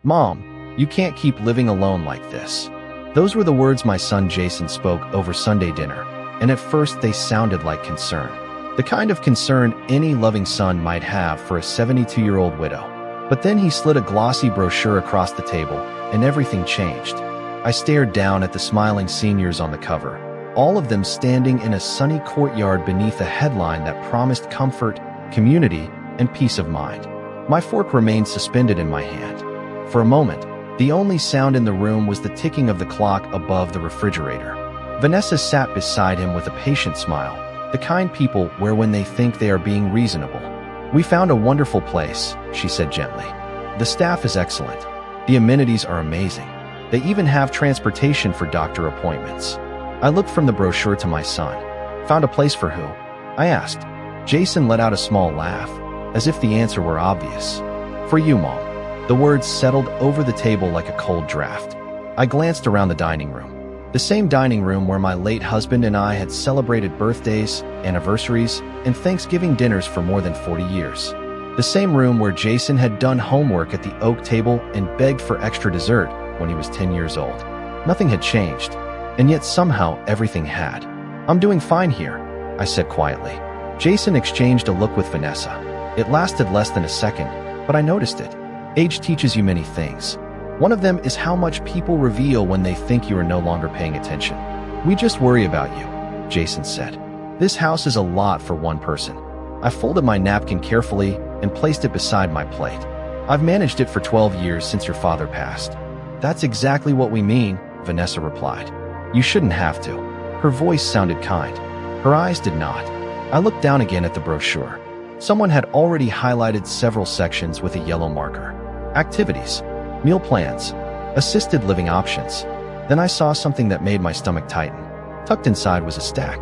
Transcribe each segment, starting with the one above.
"Mom, you can't keep living alone like this." Those were the words my son Jason spoke over Sunday dinner, and at first they sounded like concern. The kind of concern any loving son might have for a 72-year-old widow. But then he slid a glossy brochure across the table, and everything changed. I stared down at the smiling seniors on the cover, all of them standing in a sunny courtyard beneath a headline that promised comfort, community, and peace of mind. My fork remained suspended in my hand. For a moment, the only sound in the room was the ticking of the clock above the refrigerator. Vanessa sat beside him with a patient smile, the kind people wear when they think they are being reasonable. "We found a wonderful place," she said gently. "The staff is excellent. The amenities are amazing. They even have transportation for doctor appointments." I looked from the brochure to my son. "Found a place for who?" I asked. Jason let out a small laugh, as if the answer were obvious. "For you, Mom." The words settled over the table like a cold draft. I glanced around the dining room. The same dining room where my late husband and I had celebrated birthdays, anniversaries, and Thanksgiving dinners for more than 40 years. The same room where Jason had done homework at the oak table and begged for extra dessert when he was 10 years old. Nothing had changed, and yet somehow everything had. "I'm doing fine here," I said quietly. Jason exchanged a look with Vanessa. It lasted less than a second, but I noticed it. Age teaches you many things. One of them is how much people reveal when they think you are no longer paying attention. "We just worry about you," Jason said. "This house is a lot for one person." I folded my napkin carefully and placed it beside my plate. "I've managed it for 12 years since your father passed." "That's exactly what we mean," Vanessa replied. "You shouldn't have to." Her voice sounded kind. Her eyes did not. I looked down again at the brochure. Someone had already highlighted several sections with a yellow marker. Activities, meal plans, assisted living options. Then I saw something that made my stomach tighten. Tucked inside was a stack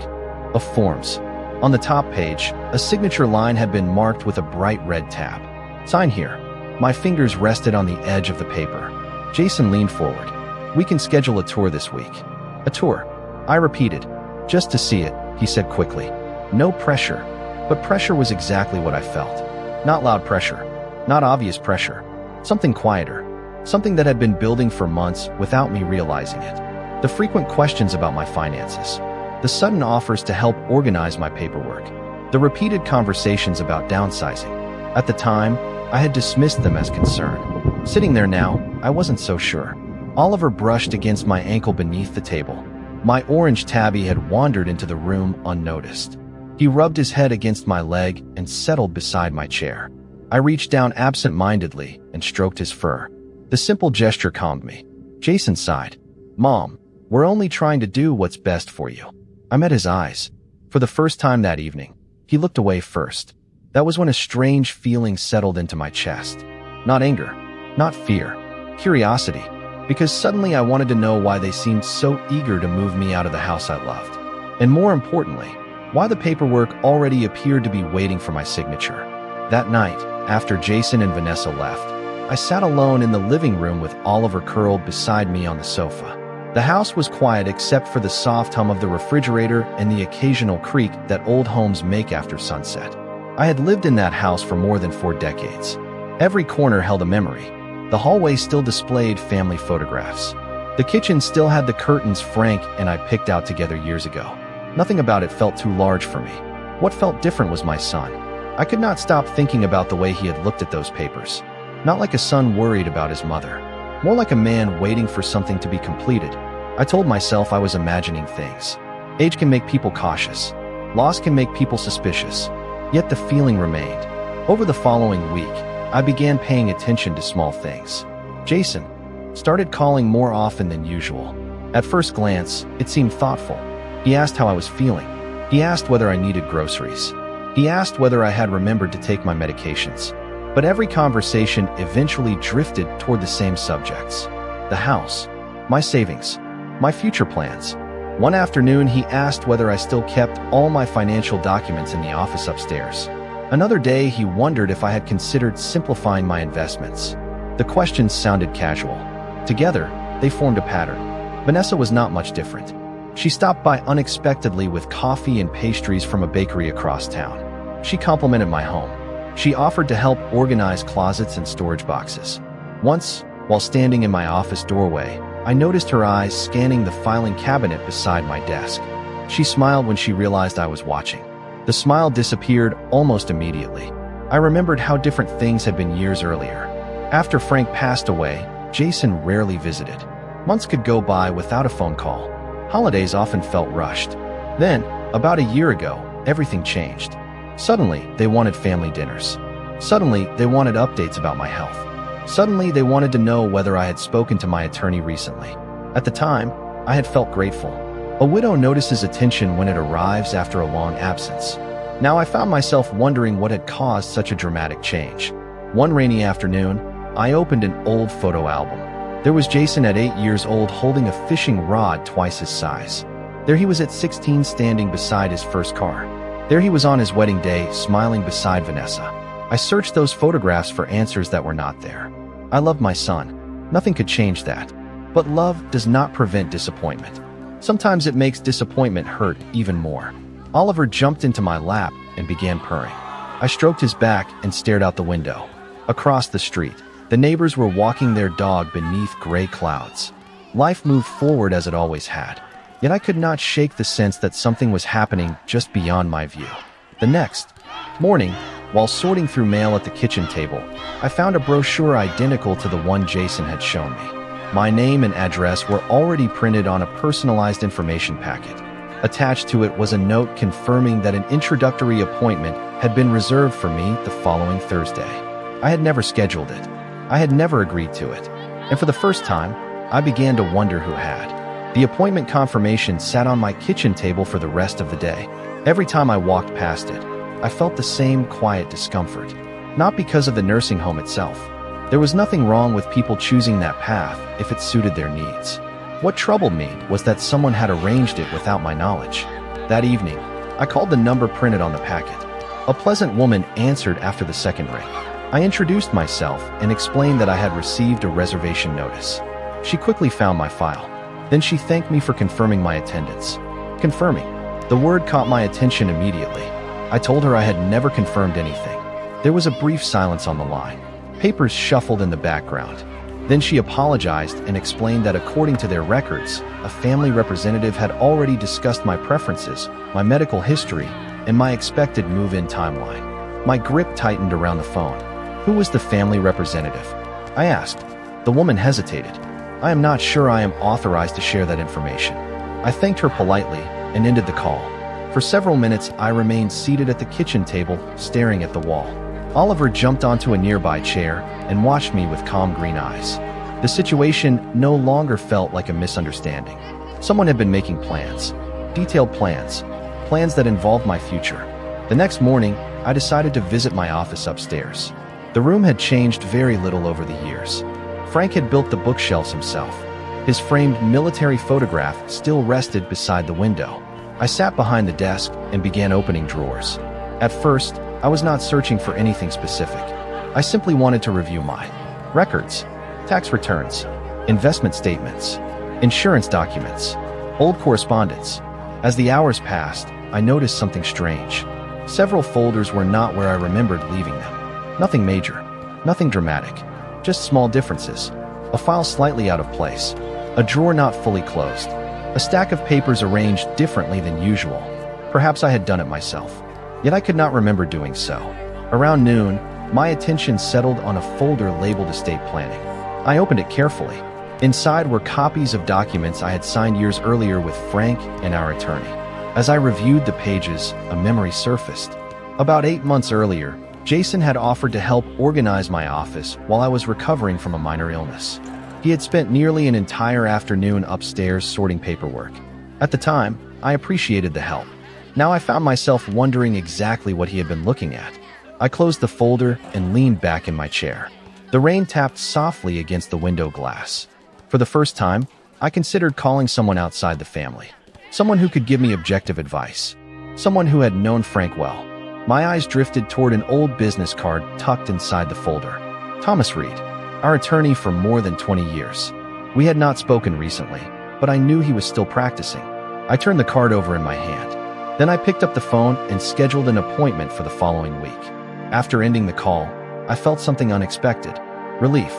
of forms. On the top page, a signature line had been marked with a bright red tab. "Sign here." My fingers rested on the edge of the paper. Jason leaned forward. "We can schedule a tour this week." "A tour?" I repeated. "Just to see it," he said quickly. "No pressure." But pressure was exactly what I felt. Not loud pressure, not obvious pressure. Something quieter. Something that had been building for months without me realizing it. The frequent questions about my finances. The sudden offers to help organize my paperwork. The repeated conversations about downsizing. At the time, I had dismissed them as concern. Sitting there now, I wasn't so sure. Oliver brushed against my ankle beneath the table. My orange tabby had wandered into the room unnoticed. He rubbed his head against my leg and settled beside my chair. I reached down absent-mindedly and stroked his fur. The simple gesture calmed me. Jason sighed. "Mom, we're only trying to do what's best for you." I met his eyes. For the first time that evening, he looked away first. That was when a strange feeling settled into my chest. Not anger, not fear, curiosity, because suddenly I wanted to know why they seemed so eager to move me out of the house I loved. And more importantly, why the paperwork already appeared to be waiting for my signature. That night, after Jason and Vanessa left, I sat alone in the living room with Oliver curled beside me on the sofa. The house was quiet except for the soft hum of the refrigerator and the occasional creak that old homes make after sunset. I had lived in that house for more than 4 decades. Every corner held a memory. The hallway still displayed family photographs. The kitchen still had the curtains Frank and I picked out together years ago. Nothing about it felt too large for me. What felt different was my son. I could not stop thinking about the way he had looked at those papers. Not like a son worried about his mother. More like a man waiting for something to be completed. I told myself I was imagining things. Age can make people cautious. Loss can make people suspicious. Yet the feeling remained. Over the following week, I began paying attention to small things. Jason started calling more often than usual. At first glance, it seemed thoughtful. He asked how I was feeling. He asked whether I needed groceries. He asked whether I had remembered to take my medications. But every conversation eventually drifted toward the same subjects. The house, my savings, my future plans. One afternoon, he asked whether I still kept all my financial documents in the office upstairs. Another day, he wondered if I had considered simplifying my investments. The questions sounded casual. Together, they formed a pattern. Vanessa was not much different. She stopped by unexpectedly with coffee and pastries from a bakery across town. She complimented my home. She offered to help organize closets and storage boxes. Once, While standing in my office doorway, I noticed her eyes scanning the filing cabinet beside my desk. She smiled when she realized I was watching. The smile disappeared almost immediately. I remembered how different things had been years earlier. After Frank passed away, Jason rarely visited. Months could go by without a phone call. Holidays often felt rushed. Then, about a year ago, everything changed. Suddenly, they wanted family dinners. Suddenly, they wanted updates about my health. Suddenly, they wanted to know whether I had spoken to my attorney recently. At the time, I had felt grateful. A widow notices attention when it arrives after a long absence. Now I found myself wondering what had caused such a dramatic change. One rainy afternoon, I opened an old photo album. There was Jason at 8 years old holding a fishing rod twice his size. There he was at 16 standing beside his first car. There he was on his wedding day, smiling beside Vanessa. I searched those photographs for answers that were not there. I loved my son. Nothing could change that. But love does not prevent disappointment. Sometimes it makes disappointment hurt even more. Oliver jumped into my lap and began purring. I stroked his back and stared out the window. Across the street, the neighbors were walking their dog beneath gray clouds. Life moved forward as it always had. Yet I could not shake the sense that something was happening just beyond my view. The next morning, while sorting through mail at the kitchen table, I found a brochure identical to the one Jason had shown me. My name and address were already printed on a personalized information packet. Attached to it was a note confirming that an introductory appointment had been reserved for me the following Thursday. I had never scheduled it. I had never agreed to it. And for the first time, I began to wonder who had. The appointment confirmation sat on my kitchen table for the rest of the day. Every time I walked past it, I felt the same quiet discomfort. Not because of the nursing home itself. There was nothing wrong with people choosing that path if it suited their needs. What troubled me was that someone had arranged it without my knowledge. That evening, I called the number printed on the packet. A pleasant woman answered after the second ring. I introduced myself and explained that I had received a reservation notice. She quickly found my file. Then she thanked me for confirming my attendance. Confirming. The word caught my attention immediately. I told her I had never confirmed anything. There was a brief silence on the line. Papers shuffled in the background. Then she apologized and explained that according to their records, a family representative had already discussed my preferences, my medical history, and my expected move-in timeline. My grip tightened around the phone. Who was the family representative? I asked. The woman hesitated. I am not sure I am authorized to share that information. I thanked her politely and ended the call. For several minutes, I remained seated at the kitchen table, staring at the wall. Oliver jumped onto a nearby chair and watched me with calm green eyes. The situation no longer felt like a misunderstanding. Someone had been making plans, detailed plans that involved my future. The next morning, I decided to visit my office upstairs. The room had changed very little over the years. Frank had built the bookshelves himself. His framed military photograph still rested beside the window. I sat behind the desk and began opening drawers. At first, I was not searching for anything specific. I simply wanted to review my records, tax returns, investment statements, insurance documents, old correspondence. As the hours passed, I noticed something strange. Several folders were not where I remembered leaving them. Nothing major, nothing dramatic, just small differences. A file slightly out of place, a drawer not fully closed, a stack of papers arranged differently than usual. Perhaps I had done it myself. Yet I could not remember doing so. Around noon, my attention settled on a folder labeled estate planning. I opened it carefully. Inside were copies of documents I had signed years earlier with Frank and our attorney. As I reviewed the pages, a memory surfaced. About 8 months earlier, Jason had offered to help organize my office while I was recovering from a minor illness. He had spent nearly an entire afternoon upstairs sorting paperwork. At the time, I appreciated the help. Now I found myself wondering exactly what he had been looking at. I closed the folder and leaned back in my chair. The rain tapped softly against the window glass. For the first time, I considered calling someone outside the family. Someone who could give me objective advice. Someone who had known Frank well. My eyes drifted toward an old business card tucked inside the folder. Thomas Reed, our attorney for more than 20 years. We had not spoken recently, but I knew he was still practicing. I turned the card over in my hand. Then I picked up the phone and scheduled an appointment for the following week. After ending the call, I felt something unexpected. Relief.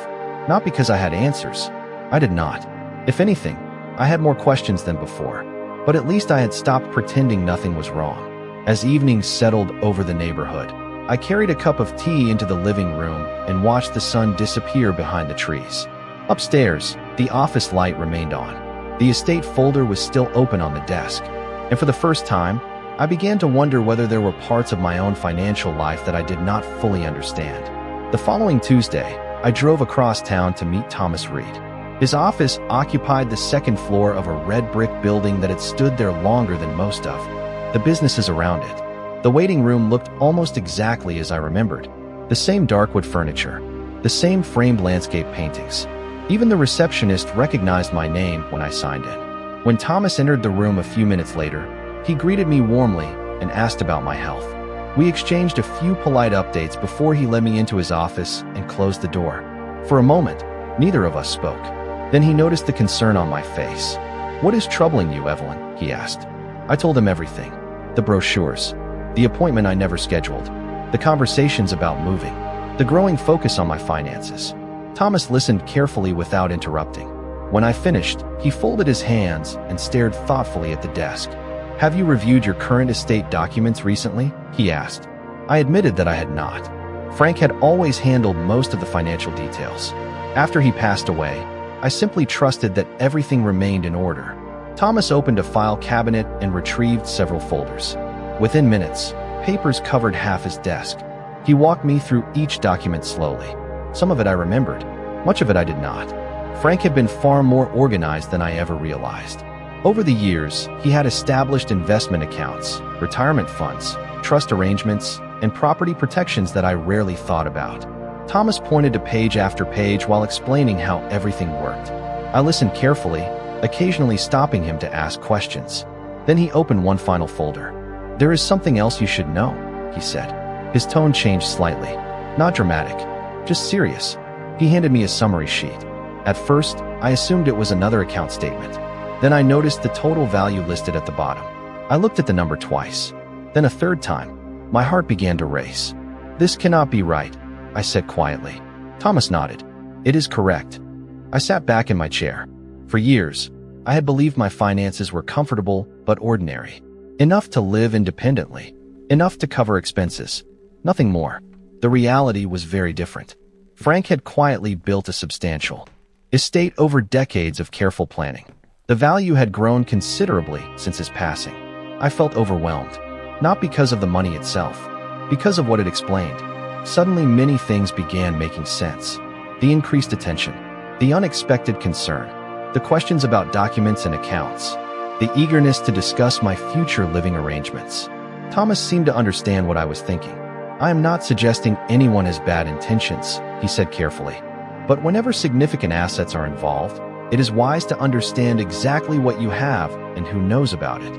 Not because I had answers. I did not. If anything, I had more questions than before. But at least I had stopped pretending nothing was wrong. As evening settled over the neighborhood, I carried a cup of tea into the living room and watched the sun disappear behind the trees. Upstairs, the office light remained on. The estate folder was still open on the desk. And for the first time, I began to wonder whether there were parts of my own financial life that I did not fully understand. The following Tuesday, I drove across town to meet Thomas Reed. His office occupied the second floor of a red brick building that had stood there longer than most of the businesses around it. The waiting room looked almost exactly as I remembered. The same darkwood furniture, the same framed landscape paintings. Even the receptionist recognized my name when I signed in. When Thomas entered the room a few minutes later, he greeted me warmly and asked about my health. We exchanged a few polite updates before he led me into his office and closed the door. For a moment, neither of us spoke. Then he noticed the concern on my face. "What is troubling you, Evelyn?" he asked. I told him everything. The brochures, the appointment I never scheduled, the conversations about moving, the growing focus on my finances. Thomas listened carefully without interrupting. When I finished, he folded his hands and stared thoughtfully at the desk. "Have you reviewed your current estate documents recently?" he asked. I admitted that I had not. Frank had always handled most of the financial details. After he passed away, I simply trusted that everything remained in order. Thomas opened a file cabinet and retrieved several folders. Within minutes, papers covered half his desk. He walked me through each document slowly. Some of it I remembered, much of it I did not. Frank had been far more organized than I ever realized. Over the years, he had established investment accounts, retirement funds, trust arrangements, and property protections that I rarely thought about. Thomas pointed to page after page while explaining how everything worked. I listened carefully, occasionally stopping him to ask questions. Then he opened one final folder. "There is something else you should know," he said. His tone changed slightly. Not dramatic, just serious. He handed me a summary sheet. At first, I assumed it was another account statement. Then I noticed the total value listed at the bottom. I looked at the number twice, then a third time. My heart began to race. "This cannot be right," I said quietly. Thomas nodded. "It is correct." I sat back in my chair. For years, I had believed my finances were comfortable but ordinary. Enough to live independently. Enough to cover expenses. Nothing more. The reality was very different. Frank had quietly built a substantial estate over decades of careful planning. The value had grown considerably since his passing. I felt overwhelmed, not because of the money itself, because of what it explained. Suddenly, many things began making sense. The increased attention, the unexpected concern, the questions about documents and accounts, the eagerness to discuss my future living arrangements. Thomas seemed to understand what I was thinking. "I am not suggesting anyone has bad intentions," he said carefully. "But whenever significant assets are involved, it is wise to understand exactly what you have and who knows about it."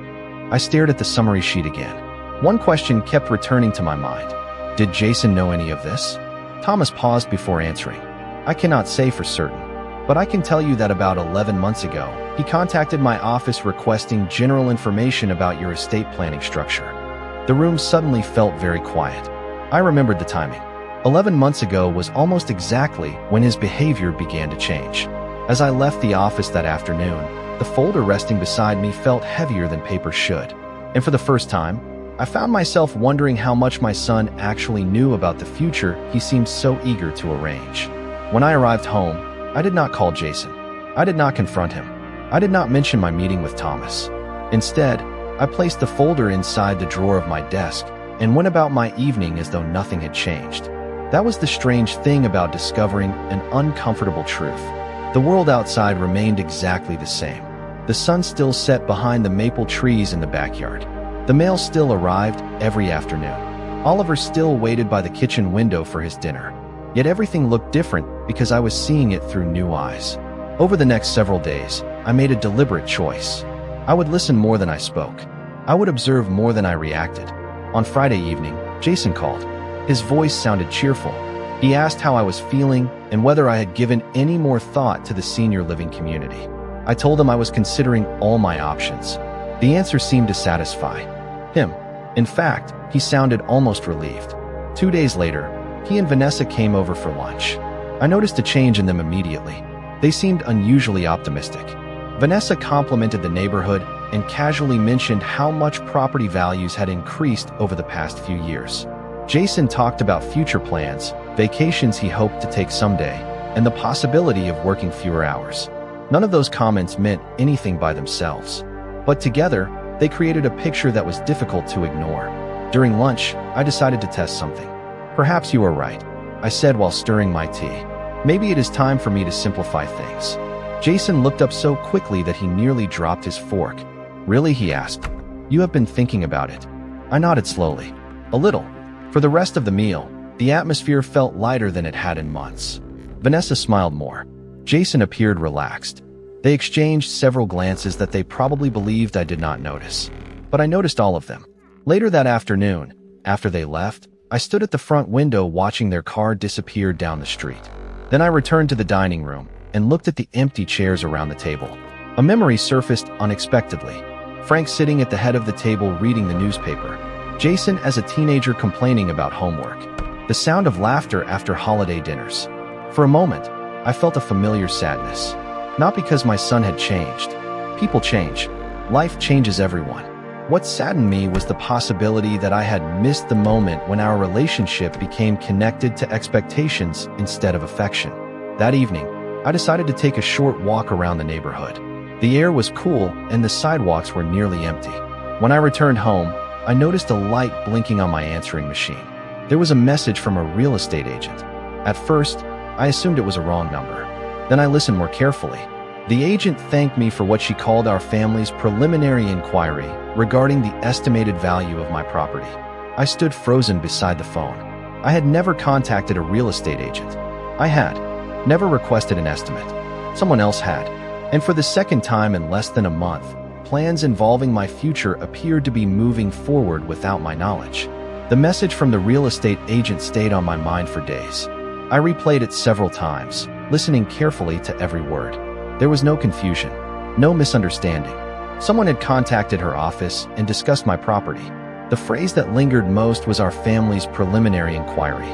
I stared at the summary sheet again. One question kept returning to my mind. Did Jason know any of this? Thomas paused before answering. "I cannot say for certain, but I can tell you that about 11 months ago, he contacted my office requesting general information about your estate planning structure." The room suddenly felt very quiet. I remembered the timing. 11 months ago was almost exactly when his behavior began to change. As I left the office that afternoon, the folder resting beside me felt heavier than paper should. And for the first time, I found myself wondering how much my son actually knew about the future he seemed so eager to arrange. When I arrived home, I did not call Jason. I did not confront him. I did not mention my meeting with Thomas. Instead, I placed the folder inside the drawer of my desk and went about my evening as though nothing had changed. That was the strange thing about discovering an uncomfortable truth. The world outside remained exactly the same. The sun still set behind the maple trees in the backyard. The mail still arrived every afternoon. Oliver still waited by the kitchen window for his dinner. Yet everything looked different because I was seeing it through new eyes. Over the next several days, I made a deliberate choice. I would listen more than I spoke. I would observe more than I reacted. On Friday evening, Jason called. His voice sounded cheerful. He asked how I was feeling and whether I had given any more thought to the senior living community. I told him I was considering all my options. The answer seemed to satisfy him. In fact, he sounded almost relieved. 2 days later, he and Vanessa came over for lunch. I noticed a change in them immediately. They seemed unusually optimistic. Vanessa complimented the neighborhood and casually mentioned how much property values had increased over the past few years. Jason talked about future plans, vacations he hoped to take someday, and the possibility of working fewer hours. None of those comments meant anything by themselves, but together, they created a picture that was difficult to ignore. During lunch, I decided to test something. "Perhaps you are right," I said while stirring my tea. "Maybe it is time for me to simplify things." Jason looked up so quickly that he nearly dropped his fork. "Really?" he asked. "You have been thinking about it?" I nodded slowly. "A little." For the rest of the meal, the atmosphere felt lighter than it had in months. Vanessa smiled more. Jason appeared relaxed. They exchanged several glances that they probably believed I did not notice. But I noticed all of them. Later that afternoon, after they left, I stood at the front window watching their car disappear down the street. Then I returned to the dining room and looked at the empty chairs around the table. A memory surfaced unexpectedly. Frank sitting at the head of the table reading the newspaper. Jason as a teenager complaining about homework. The sound of laughter after holiday dinners. For a moment, I felt a familiar sadness. Not because my son had changed. People change. Life changes everyone. What saddened me was the possibility that I had missed the moment when our relationship became connected to expectations instead of affection. That evening, I decided to take a short walk around the neighborhood. The air was cool and the sidewalks were nearly empty. When I returned home, I noticed a light blinking on my answering machine. There was a message from a real estate agent. At first, I assumed it was a wrong number. Then I listened more carefully. The agent thanked me for what she called our family's preliminary inquiry regarding the estimated value of my property. I stood frozen beside the phone. I had never contacted a real estate agent. I had never requested an estimate. Someone else had. And for the second time in less than a month, plans involving my future appeared to be moving forward without my knowledge. The message from the real estate agent stayed on my mind for days. I replayed it several times, listening carefully to every word. There was no confusion, no misunderstanding. Someone had contacted her office and discussed my property. The phrase that lingered most was our family's preliminary inquiry.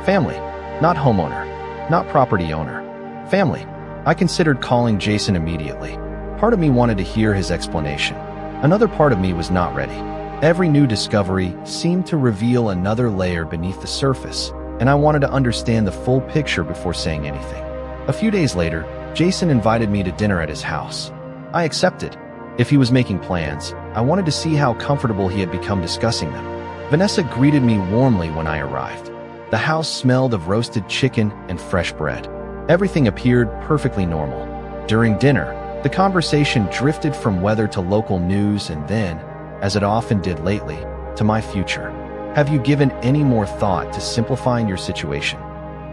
Family, not homeowner, not property owner. Family. I considered calling Jason immediately. Part of me wanted to hear his explanation. Another part of me was not ready. Every new discovery seemed to reveal another layer beneath the surface, and I wanted to understand the full picture before saying anything. A few days later, Jason invited me to dinner at his house. I accepted. If he was making plans, I wanted to see how comfortable he had become discussing them. Vanessa greeted me warmly when I arrived. The house smelled of roasted chicken and fresh bread. Everything appeared perfectly normal. During dinner, the conversation drifted from weather to local news and then, as it often did lately, to my future. "Have you given any more thought to simplifying your situation?"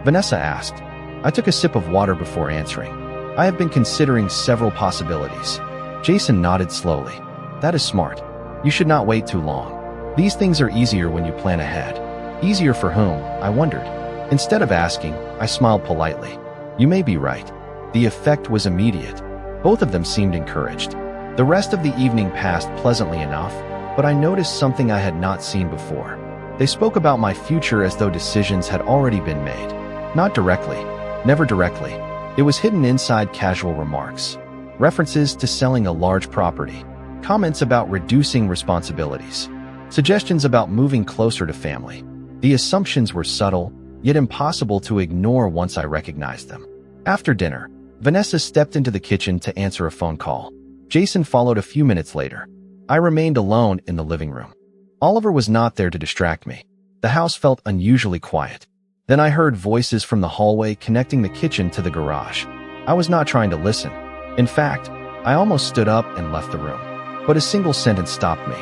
Vanessa asked. I took a sip of water before answering. "I have been considering several possibilities." Jason nodded slowly. "That is smart. You should not wait too long. These things are easier when you plan ahead." Easier for whom? I wondered. Instead of asking, I smiled politely. "You may be right." The effect was immediate. Both of them seemed encouraged. The rest of the evening passed pleasantly enough, but I noticed something I had not seen before. They spoke about my future as though decisions had already been made. Not directly. Never directly. It was hidden inside casual remarks. References to selling a large property. Comments about reducing responsibilities. Suggestions about moving closer to family. The assumptions were subtle, yet impossible to ignore once I recognized them. After dinner, Vanessa stepped into the kitchen to answer a phone call. Jason followed a few minutes later. I remained alone in the living room. Oliver was not there to distract me. The house felt unusually quiet. Then I heard voices from the hallway connecting the kitchen to the garage. I was not trying to listen. In fact, I almost stood up and left the room. But a single sentence stopped me.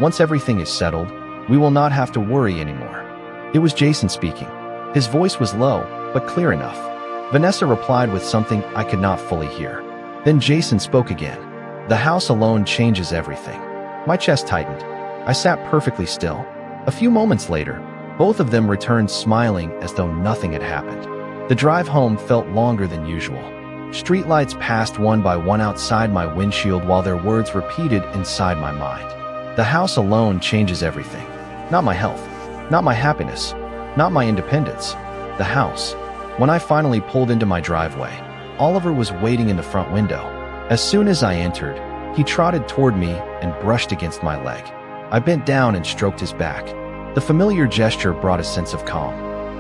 "Once everything is settled, we will not have to worry anymore." It was Jason speaking. His voice was low, but clear enough. Vanessa replied with something I could not fully hear. Then Jason spoke again. "The house alone changes everything." My chest tightened. I sat perfectly still. A few moments later, both of them returned smiling as though nothing had happened. The drive home felt longer than usual. Streetlights passed one by one outside my windshield while their words repeated inside my mind. The house alone changes everything. Not my health. Not my happiness. Not my independence. The house. When I finally pulled into my driveway, Oliver was waiting in the front window. As soon as I entered, he trotted toward me and brushed against my leg. I bent down and stroked his back. The familiar gesture brought a sense of calm.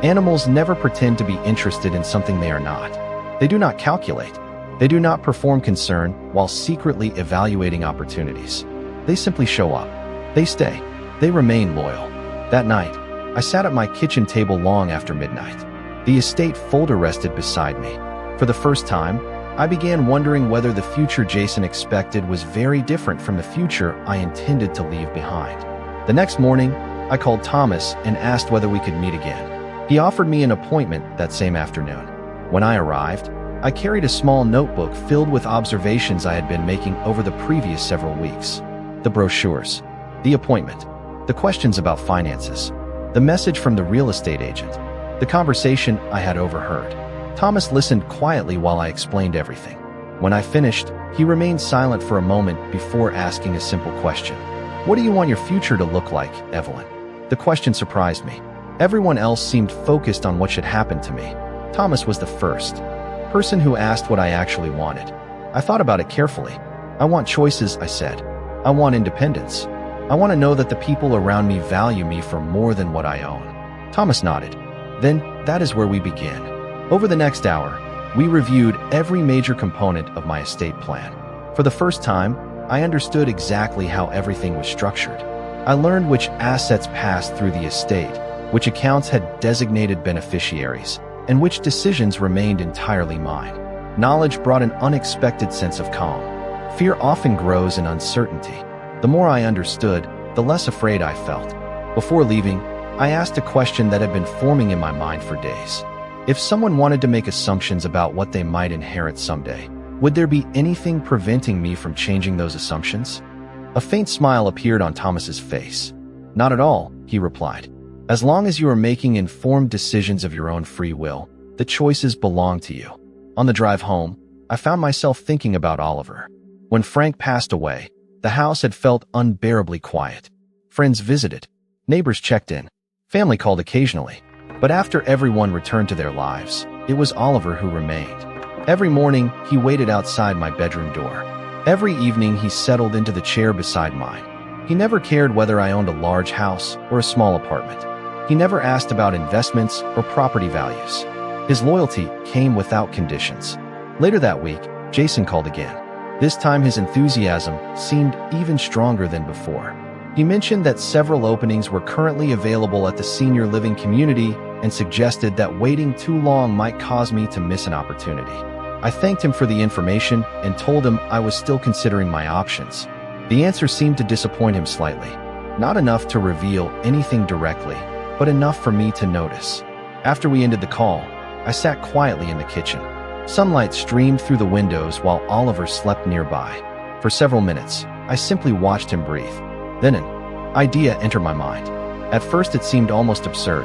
Animals never pretend to be interested in something they are not. They do not calculate. They do not perform concern while secretly evaluating opportunities. They simply show up. They stay. They remain loyal. That night, I sat at my kitchen table long after midnight. The estate folder rested beside me. For the first time, I began wondering whether the future Jason expected was very different from the future I intended to leave behind. The next morning, I called Thomas and asked whether we could meet again. He offered me an appointment that same afternoon. When I arrived, I carried a small notebook filled with observations I had been making over the previous several weeks. The brochures, the appointment, the questions about finances, the message from the real estate agent, the conversation I had overheard. Thomas listened quietly while I explained everything. When I finished, he remained silent for a moment before asking a simple question. "What do you want your future to look like, Evelyn?" The question surprised me. Everyone else seemed focused on what should happen to me. Thomas was the first person who asked what I actually wanted. I thought about it carefully. "I want choices," I said. "I want independence. I want to know that the people around me value me for more than what I own." Thomas nodded. "Then, that is where we begin." Over the next hour, we reviewed every major component of my estate plan. For the first time, I understood exactly how everything was structured. I learned which assets passed through the estate, which accounts had designated beneficiaries, and which decisions remained entirely mine. Knowledge brought an unexpected sense of calm. Fear often grows in uncertainty. The more I understood, the less afraid I felt. Before leaving, I asked a question that had been forming in my mind for days. If someone wanted to make assumptions about what they might inherit someday, would there be anything preventing me from changing those assumptions? A faint smile appeared on Thomas's face. "Not at all," he replied. "As long as you are making informed decisions of your own free will, the choices belong to you." On the drive home, I found myself thinking about Oliver. When Frank passed away, the house had felt unbearably quiet. Friends visited, neighbors checked in, family called occasionally. But after everyone returned to their lives, it was Oliver who remained. Every morning, he waited outside my bedroom door. Every evening, he settled into the chair beside mine. He never cared whether I owned a large house or a small apartment. He never asked about investments or property values. His loyalty came without conditions. Later that week, Jason called again. This time his enthusiasm seemed even stronger than before. He mentioned that several openings were currently available at the senior living community and suggested that waiting too long might cause me to miss an opportunity. I thanked him for the information and told him I was still considering my options. The answer seemed to disappoint him slightly. Not enough to reveal anything directly, but enough for me to notice. After we ended the call, I sat quietly in the kitchen. Sunlight streamed through the windows while Oliver slept nearby. For several minutes, I simply watched him breathe. Then an idea entered my mind. At first it seemed almost absurd.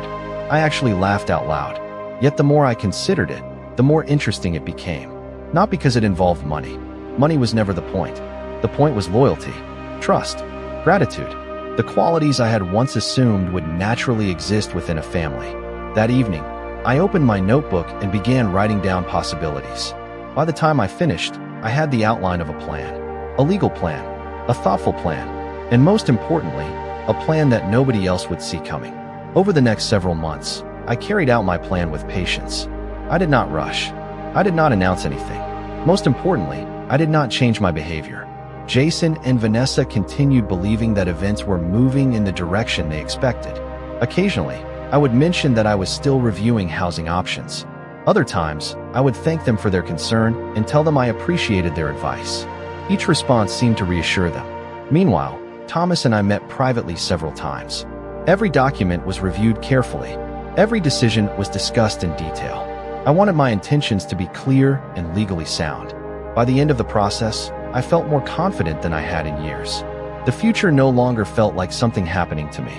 I actually laughed out loud. Yet the more I considered it, the more interesting it became. Not because it involved money. Money was never the point. The point was loyalty, trust, gratitude, the qualities I had once assumed would naturally exist within a family. That evening, I opened my notebook and began writing down possibilities. By the time I finished, I had the outline of a plan. A legal plan, a thoughtful plan, and most importantly, a plan that nobody else would see coming. Over the next several months, I carried out my plan with patience. I did not rush. I did not announce anything. Most importantly, I did not change my behavior. Jason and Vanessa continued believing that events were moving in the direction they expected. Occasionally, I would mention that I was still reviewing housing options. Other times, I would thank them for their concern and tell them I appreciated their advice. Each response seemed to reassure them. Meanwhile, Thomas and I met privately several times. Every document was reviewed carefully. Every decision was discussed in detail. I wanted my intentions to be clear and legally sound. By the end of the process, I felt more confident than I had in years. The future no longer felt like something happening to me.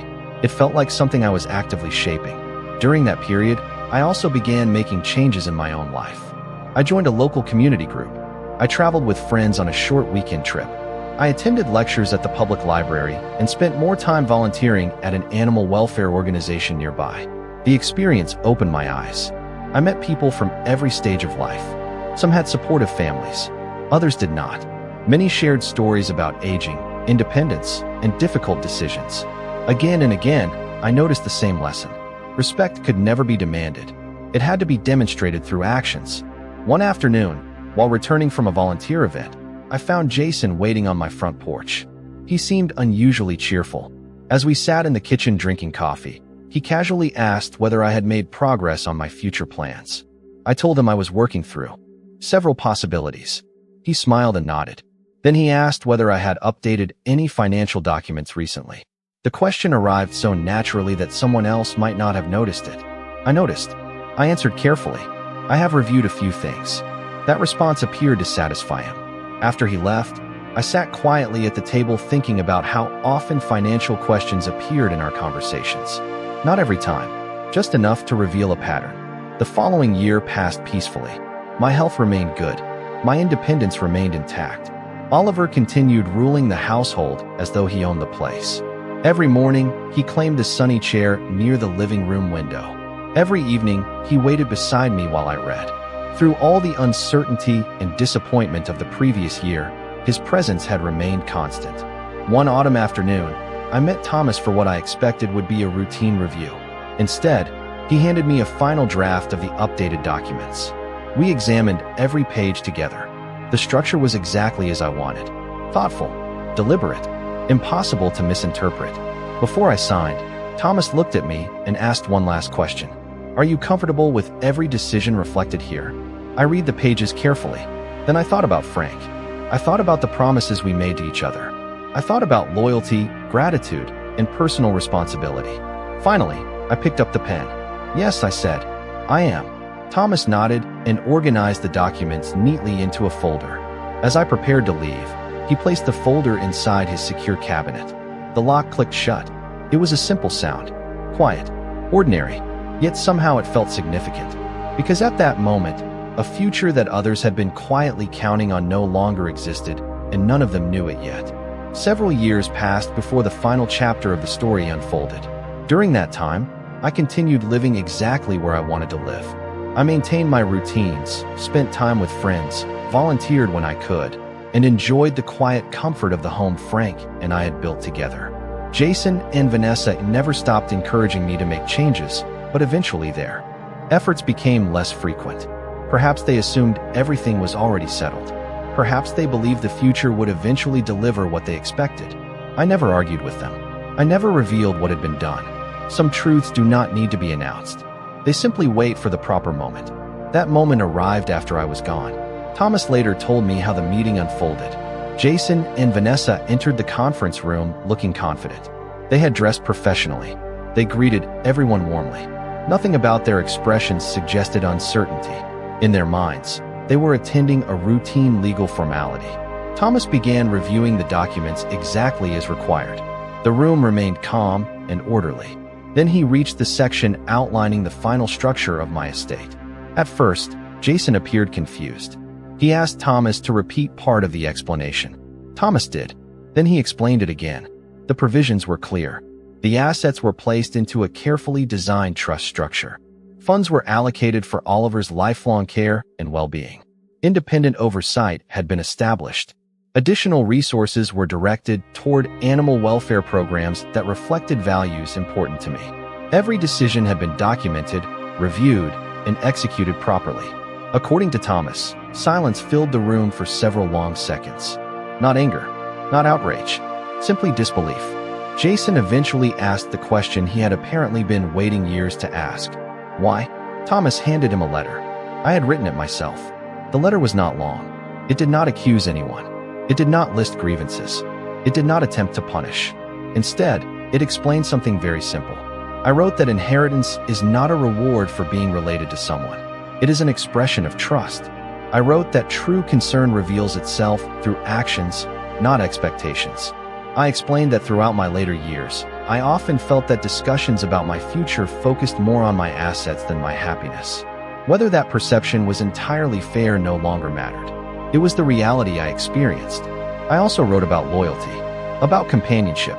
It felt like something I was actively shaping. During that period, I also began making changes in my own life. I joined a local community group. I traveled with friends on a short weekend trip. I attended lectures at the public library and spent more time volunteering at an animal welfare organization nearby. The experience opened my eyes. I met people from every stage of life. Some had supportive families, others did not. Many shared stories about aging, independence, and difficult decisions. Again and again, I noticed the same lesson. Respect could never be demanded. It had to be demonstrated through actions. One afternoon, while returning from a volunteer event, I found Jason waiting on my front porch. He seemed unusually cheerful. As we sat in the kitchen drinking coffee, he casually asked whether I had made progress on my future plans. I told him I was working through several possibilities. He smiled and nodded. Then he asked whether I had updated any financial documents recently. The question arrived so naturally that someone else might not have noticed it. I noticed. I answered carefully. I have reviewed a few things. That response appeared to satisfy him. After he left, I sat quietly at the table thinking about how often financial questions appeared in our conversations. Not every time, just enough to reveal a pattern. The following year passed peacefully. My health remained good. My independence remained intact. Oliver continued ruling the household as though he owned the place. Every morning, he claimed the sunny chair near the living room window. Every evening, he waited beside me while I read. Through all the uncertainty and disappointment of the previous year, his presence had remained constant. One autumn afternoon, I met Thomas for what I expected would be a routine review. Instead, he handed me a final draft of the updated documents. We examined every page together. The structure was exactly as I wanted. Thoughtful, deliberate, impossible to misinterpret. Before I signed, Thomas looked at me and asked one last question. Are you comfortable with every decision reflected here? I read the pages carefully. Then I thought about Frank. I thought about the promises we made to each other. I thought about loyalty, gratitude, and personal responsibility. Finally, I picked up the pen. Yes, I said, I am. Thomas nodded and organized the documents neatly into a folder. As I prepared to leave, he placed the folder inside his secure cabinet. The lock clicked shut. It was a simple sound. Quiet. Ordinary. Yet somehow it felt significant. Because at that moment, a future that others had been quietly counting on no longer existed, and none of them knew it yet. Several years passed before the final chapter of the story unfolded. During that time, I continued living exactly where I wanted to live. I maintained my routines, spent time with friends, volunteered when I could, and enjoyed the quiet comfort of the home Frank and I had built together. Jason and Vanessa never stopped encouraging me to make changes, but eventually their efforts became less frequent. Perhaps they assumed everything was already settled. Perhaps they believed the future would eventually deliver what they expected. I never argued with them. I never revealed what had been done. Some truths do not need to be announced. They simply wait for the proper moment. That moment arrived after I was gone. Thomas later told me how the meeting unfolded. Jason and Vanessa entered the conference room looking confident. They had dressed professionally. They greeted everyone warmly. Nothing about their expressions suggested uncertainty. In their minds, they were attending a routine legal formality. Thomas began reviewing the documents exactly as required. The room remained calm and orderly. Then he reached the section outlining the final structure of my estate. At first, Jason appeared confused. He asked Thomas to repeat part of the explanation. Thomas did. Then he explained it again. The provisions were clear. The assets were placed into a carefully designed trust structure. Funds were allocated for Oliver's lifelong care and well-being. Independent oversight had been established. Additional resources were directed toward animal welfare programs that reflected values important to me. Every decision had been documented, reviewed, and executed properly. According to Thomas, silence filled the room for several long seconds. Not anger, not outrage, simply disbelief. Jason eventually asked the question he had apparently been waiting years to ask. Why? Thomas handed him a letter. I had written it myself. The letter was not long. It did not accuse anyone. It did not list grievances. It did not attempt to punish. Instead, it explained something very simple. I wrote that inheritance is not a reward for being related to someone. It is an expression of trust. I wrote that true concern reveals itself through actions, not expectations. I explained that throughout my later years, I often felt that discussions about my future focused more on my assets than my happiness. Whether that perception was entirely fair no longer mattered. It was the reality I experienced. I also wrote about loyalty, about companionship,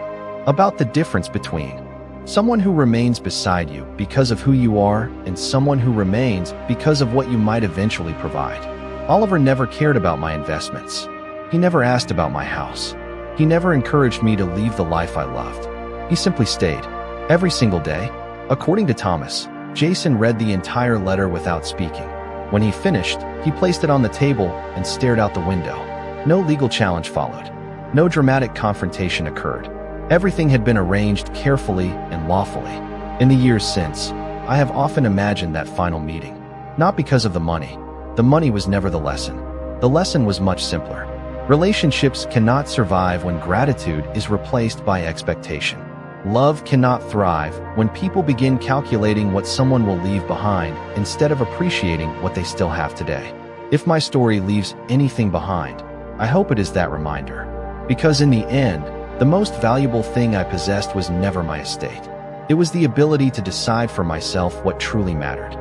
about the difference between Someone who remains beside you because of who you are, and someone who remains because of what you might eventually provide. Oliver never cared about my investments. He never asked about my house. He never encouraged me to leave the life I loved. He simply stayed. Every single day. According to Thomas, Jason read the entire letter without speaking. When he finished, he placed it on the table and stared out the window. No legal challenge followed. No dramatic confrontation occurred. Everything had been arranged carefully and lawfully. In the years since, I have often imagined that final meeting. Not because of the money. The money was never the lesson. The lesson was much simpler. Relationships cannot survive when gratitude is replaced by expectation. Love cannot thrive when people begin calculating what someone will leave behind instead of appreciating what they still have today. If my story leaves anything behind, I hope it is that reminder. Because in the end, the most valuable thing I possessed was never my estate. It was the ability to decide for myself what truly mattered.